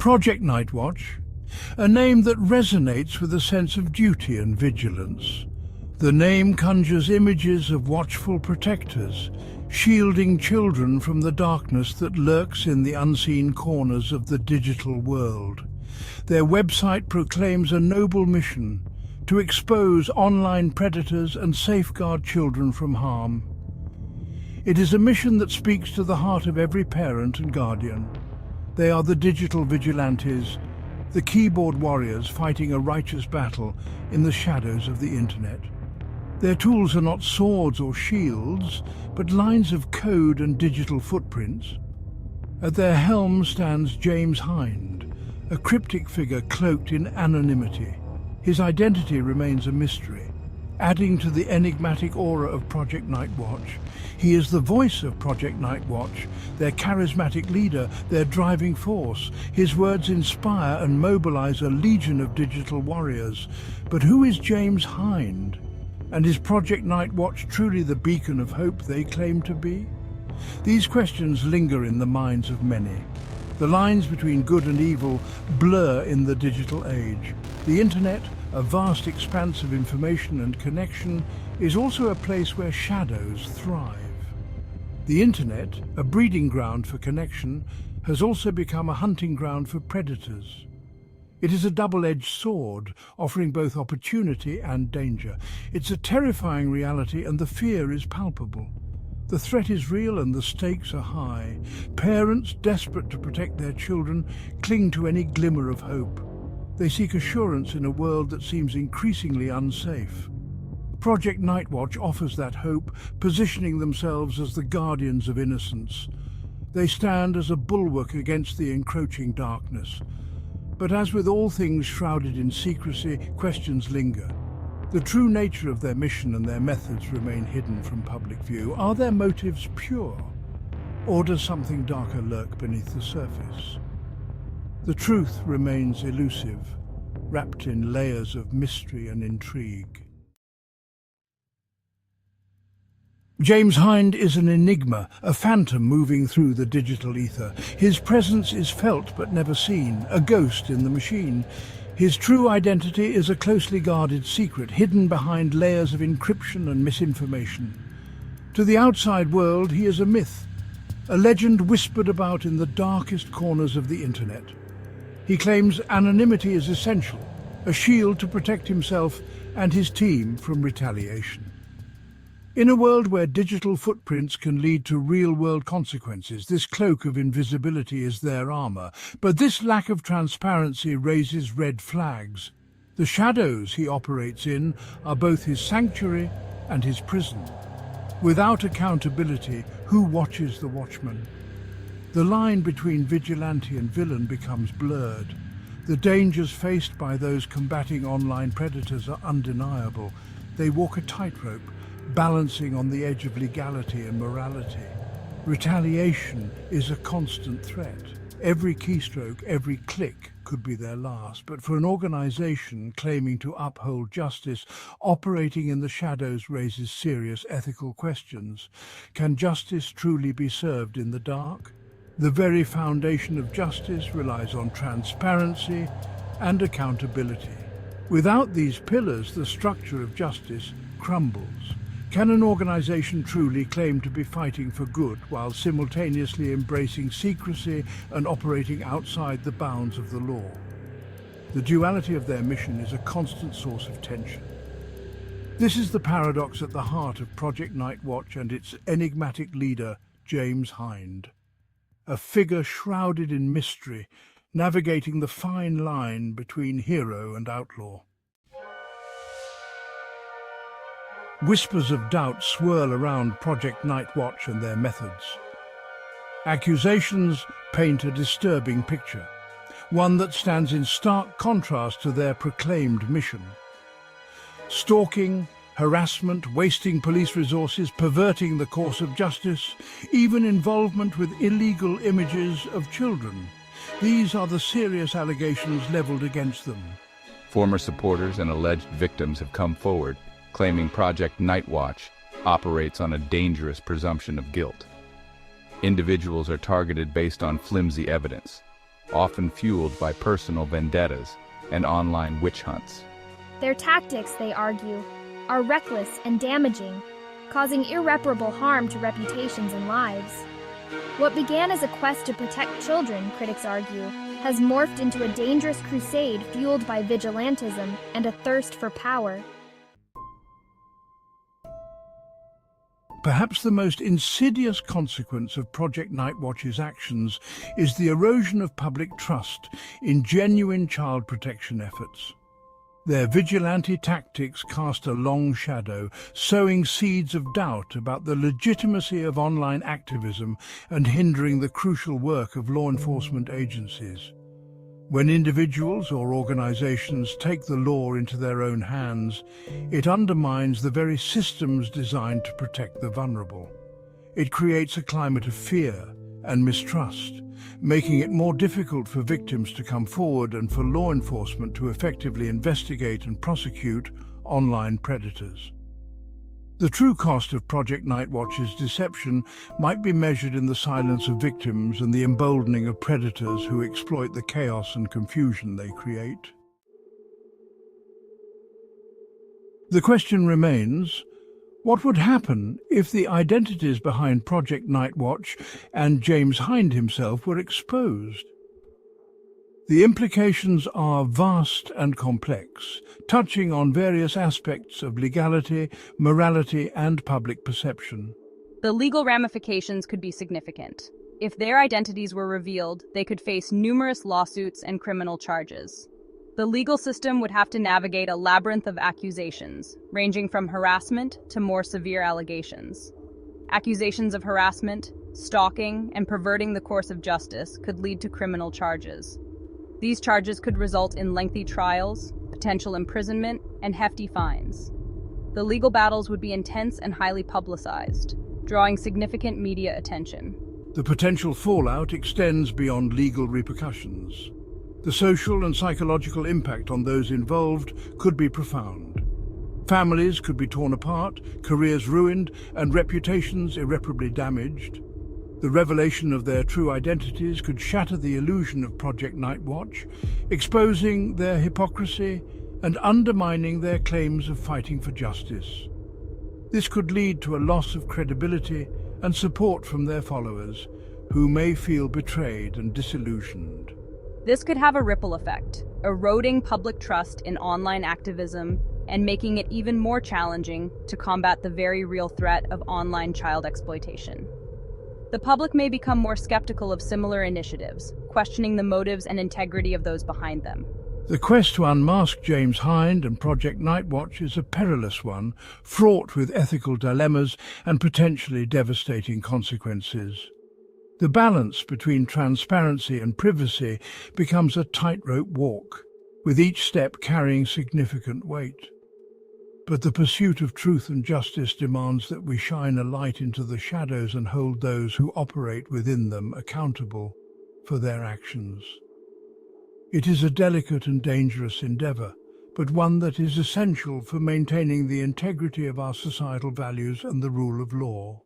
Project Nightwatch, a name that resonates with a sense of duty and vigilance. The name conjures images of watchful protectors, shielding children from the darkness that lurks in the unseen corners of the digital world. Their website proclaims a noble mission to expose online predators and safeguard children from harm. It is a mission that speaks to the heart of every parent and guardian. They are the digital vigilantes, the keyboard warriors fighting a righteous battle in the shadows of the internet. Their tools are not swords or shields, but lines of code and digital footprints. At their helm stands James Hind, a cryptic figure cloaked in anonymity. His identity remains a mystery, adding to the enigmatic aura of Project Nightwatch. He is the voice of Project Nightwatch, their charismatic leader, their driving force. His words inspire and mobilize a legion of digital warriors. But who is James Hind? And is Project Nightwatch truly the beacon of hope they claim to be? These questions linger in the minds of many. The lines between good and evil blur in the digital age. The internet, a vast expanse of information and connection, is also a place where shadows thrive. The internet, a breeding ground for connection, has also become a hunting ground for predators. It is a double-edged sword, offering both opportunity and danger. It's a terrifying reality, and the fear is palpable. The threat is real and the stakes are high. Parents, desperate to protect their children, cling to any glimmer of hope. They seek assurance in a world that seems increasingly unsafe. Project Nightwatch offers that hope, positioning themselves as the guardians of innocence. They stand as a bulwark against the encroaching darkness. But as with all things shrouded in secrecy, questions linger. The true nature of their mission and their methods remain hidden from public view. Are their motives pure? Or does something darker lurk beneath the surface? The truth remains elusive, wrapped in layers of mystery and intrigue. James Hind is an enigma, a phantom moving through the digital ether. His presence is felt but never seen, a ghost in the machine. His true identity is a closely guarded secret, hidden behind layers of encryption and misinformation. To the outside world, he is a myth, a legend whispered about in the darkest corners of the internet. He claims anonymity is essential, a shield to protect himself and his team from retaliation. In a world where digital footprints can lead to real-world consequences, this cloak of invisibility is their armor. But this lack of transparency raises red flags. The shadows he operates in are both his sanctuary and his prison. Without accountability, who watches the watchman? The line between vigilante and villain becomes blurred. The dangers faced by those combating online predators are undeniable. They walk a tightrope, balancing on the edge of legality and morality. Retaliation is a constant threat. Every keystroke, every click could be their last. But for an organization claiming to uphold justice, operating in the shadows raises serious ethical questions. Can justice truly be served in the dark? The very foundation of justice relies on transparency and accountability. Without these pillars, the structure of justice crumbles. Can an organization truly claim to be fighting for good while simultaneously embracing secrecy and operating outside the bounds of the law? The duality of their mission is a constant source of tension. This is the paradox at the heart of Project Nightwatch and its enigmatic leader, James Hind. A figure shrouded in mystery, navigating the fine line between hero and outlaw. Whispers of doubt swirl around Project Nightwatch and their methods. Accusations paint a disturbing picture, one that stands in stark contrast to their proclaimed mission. Stalking, harassment, wasting police resources, perverting the course of justice, even involvement with illegal images of children. These are the serious allegations leveled against them. Former supporters and alleged victims have come forward, claiming Project Nightwatch operates on a dangerous presumption of guilt. Individuals are targeted based on flimsy evidence, often fueled by personal vendettas and online witch hunts. Their tactics, they argue, are reckless and damaging, causing irreparable harm to reputations and lives. What began as a quest to protect children, critics argue, has morphed into a dangerous crusade fueled by vigilantism and a thirst for power. Perhaps the most insidious consequence of Project Nightwatch's actions is the erosion of public trust in genuine child protection efforts. Their vigilante tactics cast a long shadow, sowing seeds of doubt about the legitimacy of online activism and hindering the crucial work of law enforcement agencies. When individuals or organizations take the law into their own hands, it undermines the very systems designed to protect the vulnerable. It creates a climate of fear and mistrust, making it more difficult for victims to come forward and for law enforcement to effectively investigate and prosecute online predators. The true cost of Project Nightwatch's deception might be measured in the silence of victims and the emboldening of predators who exploit the chaos and confusion they create. The question remains, what would happen if the identities behind Project Nightwatch and James Hind himself were exposed? The implications are vast and complex, touching on various aspects of legality, morality, and public perception. The legal ramifications could be significant. If their identities were revealed, they could face numerous lawsuits and criminal charges. The legal system would have to navigate a labyrinth of accusations, ranging from harassment to more severe allegations. Accusations of harassment, stalking, and perverting the course of justice could lead to criminal charges. These charges could result in lengthy trials, potential imprisonment, and hefty fines. The legal battles would be intense and highly publicized, drawing significant media attention. The potential fallout extends beyond legal repercussions. The social and psychological impact on those involved could be profound. Families could be torn apart, careers ruined, and reputations irreparably damaged. The revelation of their true identities could shatter the illusion of Project Nightwatch, exposing their hypocrisy and undermining their claims of fighting for justice. This could lead to a loss of credibility and support from their followers, who may feel betrayed and disillusioned. This could have a ripple effect, eroding public trust in online activism and making it even more challenging to combat the very real threat of online child exploitation. The public may become more skeptical of similar initiatives, questioning the motives and integrity of those behind them. The quest to unmask James Hind and Project Nightwatch is a perilous one, fraught with ethical dilemmas and potentially devastating consequences. The balance between transparency and privacy becomes a tightrope walk, with each step carrying significant weight. But the pursuit of truth and justice demands that we shine a light into the shadows and hold those who operate within them accountable for their actions. It is a delicate and dangerous endeavor, but one that is essential for maintaining the integrity of our societal values and the rule of law.